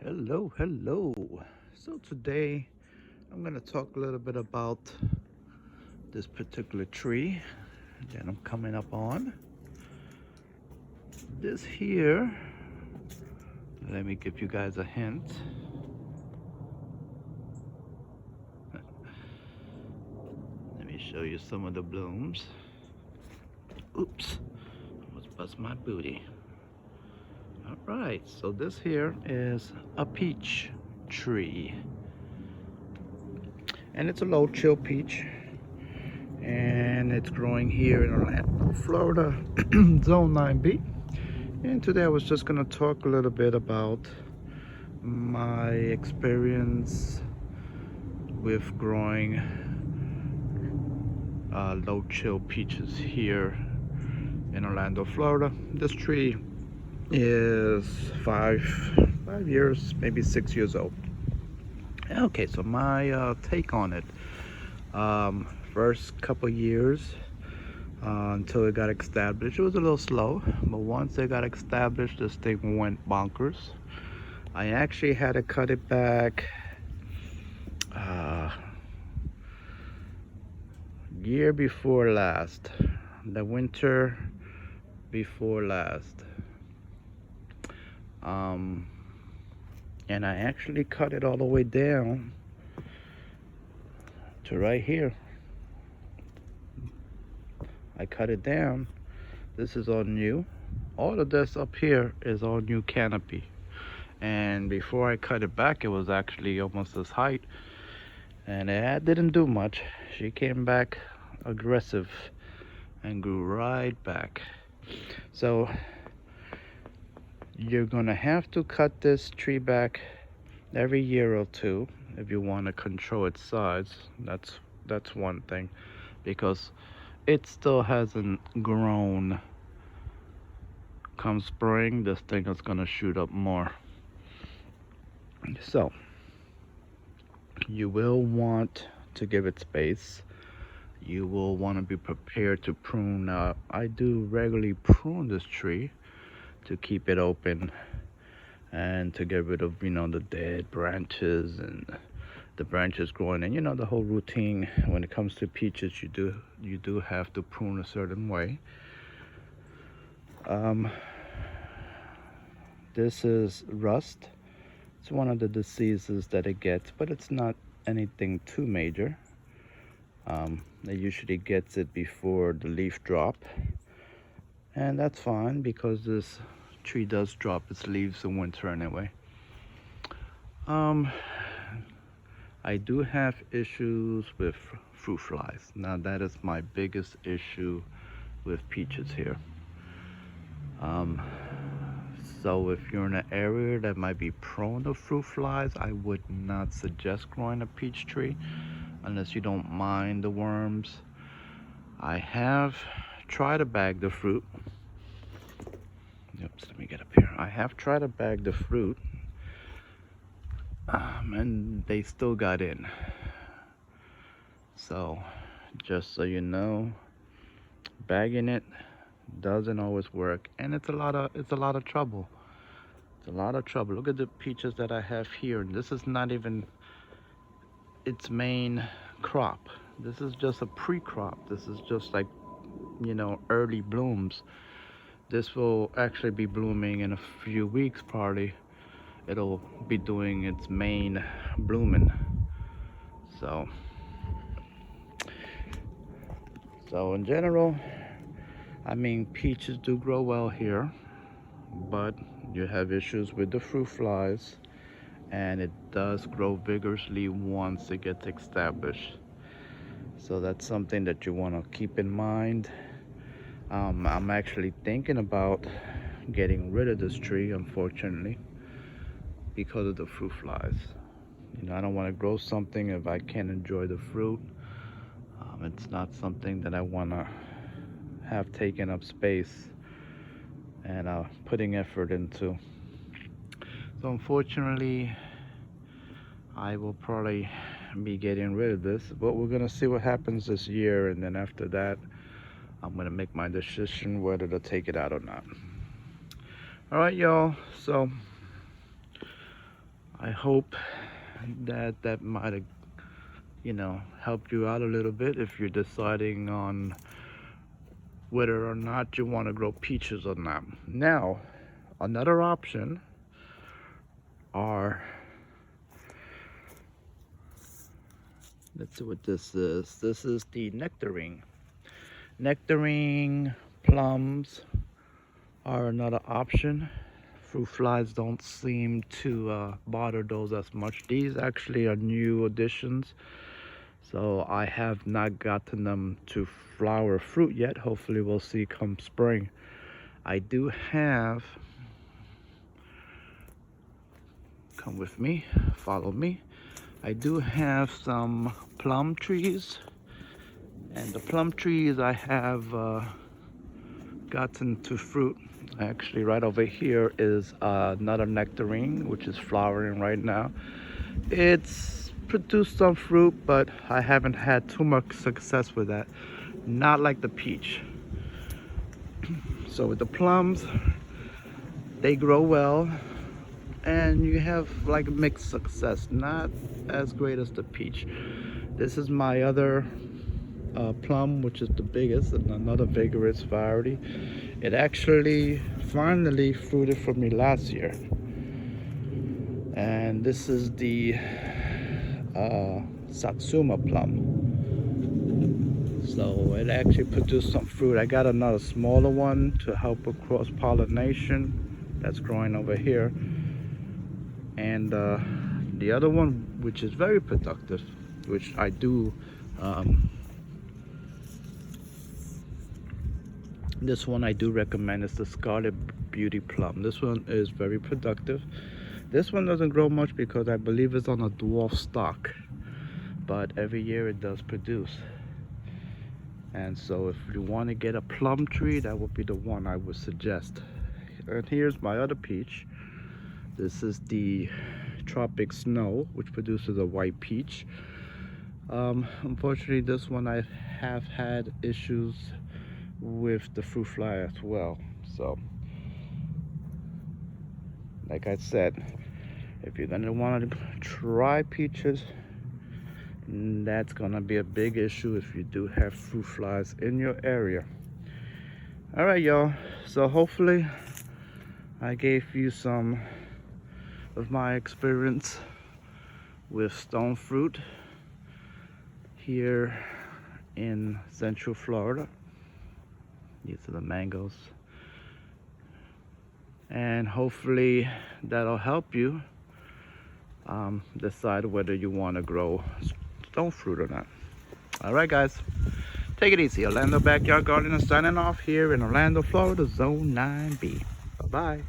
Hello. So today I'm going to talk a little bit about this particular tree that I'm coming up on. This here, let me give you guys a hint. Let me show you some of the blooms. Oops, almost bust my booty. All right, so this here is a peach tree. And it's a low chill peach. And it's growing here in Orlando, Florida, Zone 9B. And today I was just going to talk a little bit about my experience with growing low chill peaches here in Orlando, Florida. This tree is five years, maybe 6 years old. Okay, so my take on it. First couple years until it got established, it was a little slow, but once it got established, this thing went bonkers. I actually had to cut it back year before last, the winter before last. And I actually cut it all the way down to right here. I cut it down. This is all new. All of this up here is all new canopy. And before I cut it back, it was actually almost this height. And it didn't do much. She came back aggressive and grew right back. So you're gonna have to cut this tree back every year or two if you want to control its size. That's one thing, because it still hasn't grown. Come spring, this thing is gonna shoot up more. So you will want to give it space. You will want to be prepared to prune. I do regularly prune this tree to keep it open and to get rid of the dead branches and the branches growing, and the whole routine when it comes to peaches. You do have to prune a certain way. This is rust. It's one of the diseases that it gets, but it's not anything too major. It usually gets it before the leaf drop, and that's fine because this tree does drop its leaves in winter anyway. I do have issues with fruit flies. Now that is my biggest issue with peaches here. So if you're in an area that might be prone to fruit flies, I would not suggest growing a peach tree unless you don't mind the worms. I have tried to bag the fruit. Oops, let me get up here. I have tried to bag the fruit, and they still got in. So just so you know, bagging it doesn't always work, and it's a lot of trouble. It's a lot of trouble. Look at the peaches that I have here, and this is not even its main crop. This is just a pre-crop. This is just like early blooms. This will actually be blooming in a few weeks. Probably it'll be doing its main blooming. So in general, I mean, peaches do grow well here, but you have issues with the fruit flies, and it does grow vigorously once it gets established. So that's something that you want to keep in mind. I'm actually thinking about getting rid of this tree, unfortunately, because of the fruit flies. I don't want to grow something if I can't enjoy the fruit. It's not something that I want to have taken up space and putting effort into. So unfortunately, I will probably be getting rid of this, but we're gonna see what happens this year, and then after that I'm gonna make my decision whether to take it out or not. All right, y'all, so I hope that might have, helped you out a little bit if you're deciding on whether or not you want to grow peaches or not. Now, another option are, let's see what this is. This is the nectarine. Nectarine plums are another option. Fruit flies don't seem to bother those as much. These actually are new additions, so I have not gotten them to flower fruit yet. Hopefully we'll see come spring. I do have, come with me, follow me. I do have some plum trees, and the plum trees I have gotten to fruit. Actually, right over here is another nectarine, which is flowering right now. It's produced some fruit, but I haven't had too much success with that. Not like the peach. So with the plums, they grow well, and you have like mixed success, not as great as the peach. This is my other plum, which is the biggest, and another vigorous variety. It actually finally fruited for me last year, and this is the Satsuma plum. So it actually produced some fruit. I got another smaller one to help with cross pollination that's growing over here, and the other one, which is very productive, which I do this one I do recommend, is the Scarlet Beauty plum. This one is very productive. This one doesn't grow much because I believe it's on a dwarf stock, but every year it does produce. And so if you want to get a plum tree, that would be the one I would suggest. And here's my other peach. This is the Tropic Snow, which produces a white peach. Unfortunately, this one I have had issues with the fruit fly as well. So like I said, if you're gonna want to try peaches, that's gonna be a big issue if you do have fruit flies in your area. All right, y'all, so hopefully I gave you some of my experience with stone fruit here in Central Florida. These are the mangoes, and hopefully that'll help you decide whether you want to grow stone fruit or not. All right, guys, take it easy. Orlando Backyard Gardener signing off here in Orlando, Florida, Zone 9B. Bye-bye.